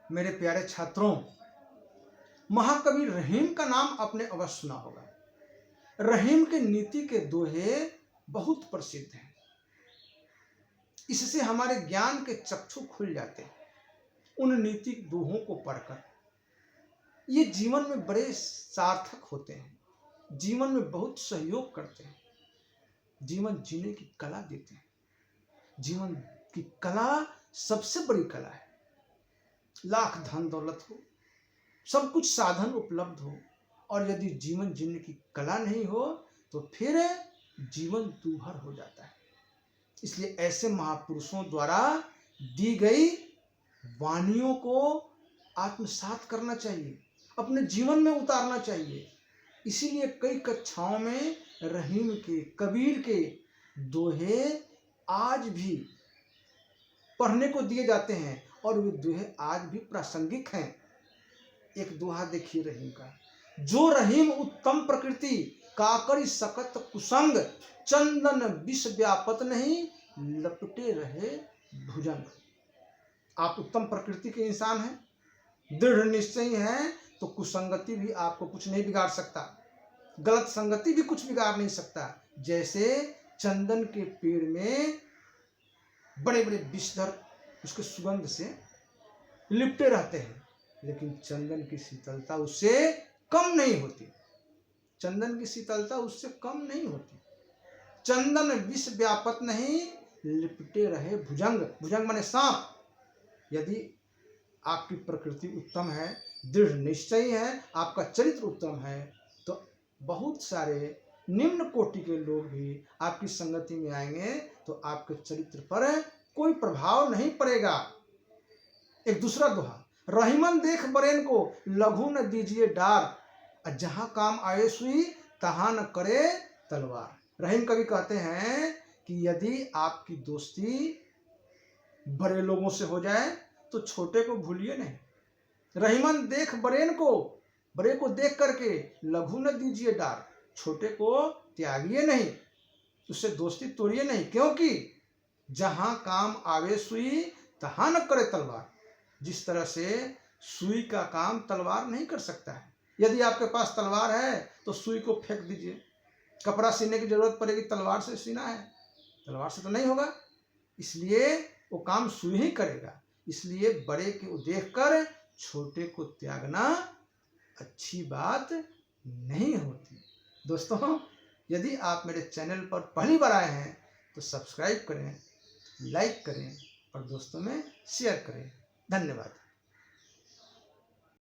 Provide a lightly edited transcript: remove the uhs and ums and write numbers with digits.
मेरे प्यारे छात्रों, महाकवि रहीम का नाम आपने अवश्य सुना होगा। रहीम के नीति के दोहे बहुत प्रसिद्ध हैं। इससे हमारे ज्ञान के चक्षु खुल जाते हैं। उन नीति दोहों को पढ़कर ये जीवन में बड़े सार्थक होते हैं, जीवन में बहुत सहयोग करते हैं, जीवन जीने की कला देते हैं। जीवन की कला सबसे बड़ी कला है। लाख धन दौलत हो, सब कुछ साधन उपलब्ध हो, और यदि जीवन जीने की कला नहीं हो तो फिर जीवन दूभर हो जाता है। इसलिए ऐसे महापुरुषों द्वारा दी गई वाणियों को आत्मसात करना चाहिए, अपने जीवन में उतारना चाहिए। इसीलिए कई कक्षाओं में रहीम के, कबीर के दोहे आज भी पढ़ने को दिए जाते हैं, और वे दोहे आज भी प्रासंगिक हैं। एक दोहा देखिए रहीम का। जो रहीम उत्तम प्रकृति, काकरी सकत कुसंग, चंदन विष व्यापत नहीं, लपटे रहे भुजंग। आप उत्तम प्रकृति के इंसान हैं, दृढ़ निश्चयी हैं, तो कुसंगति भी आपको कुछ नहीं बिगाड़ सकता, गलत संगति भी कुछ बिगाड़ नहीं सकता। जैसे चंदन के पेड़ में बड़े बड़े विषधर उसके सुगंध से लिपटे रहते हैं, लेकिन चंदन की शीतलता उससे कम नहीं होती। चंदन की शीतलता उससे कम नहीं होती। चंदन विष व्यापत नहीं, लिपटे रहे भुजंग। भुजंग माने सांप। यदि आपकी प्रकृति उत्तम है, दृढ़ निश्चयी है, आपका चरित्र उत्तम है, तो बहुत सारे निम्न कोटि के लोग भी आपकी संगति में आएंगे तो आपके चरित्र पर कोई प्रभाव नहीं पड़ेगा। एक दूसरा दोहा। रहीमन देख बरेन को, लघु न दीजिए डार, जहां काम आए सुई, तहां न करे तलवार। रहीम कवि कहते हैं कि यदि आपकी दोस्ती बड़े लोगों से हो जाए तो छोटे को भूलिए नहीं। रहीमन देख बरेन को, बड़े को देख करके, लघु न दीजिए डार, छोटे को त्यागिए नहीं, उससे दोस्ती तोड़िए नहीं। क्योंकि जहां काम आवे सुई, तहां न करे तलवार। जिस तरह से सुई का काम तलवार नहीं कर सकता है। यदि आपके पास तलवार है तो सुई को फेंक दीजिए। कपड़ा सीने की जरूरत पड़ेगी, तलवार से सीना है, तलवार से तो नहीं होगा। इसलिए वो काम सुई ही करेगा। इसलिए बड़े को देखकर छोटे को त्यागना अच्छी बात नहीं होती। दोस्तों, यदि आप मेरे चैनल पर पहली बार आए हैं तो सब्सक्राइब करें, लाइक करें और दोस्तों में शेयर करें। धन्यवाद।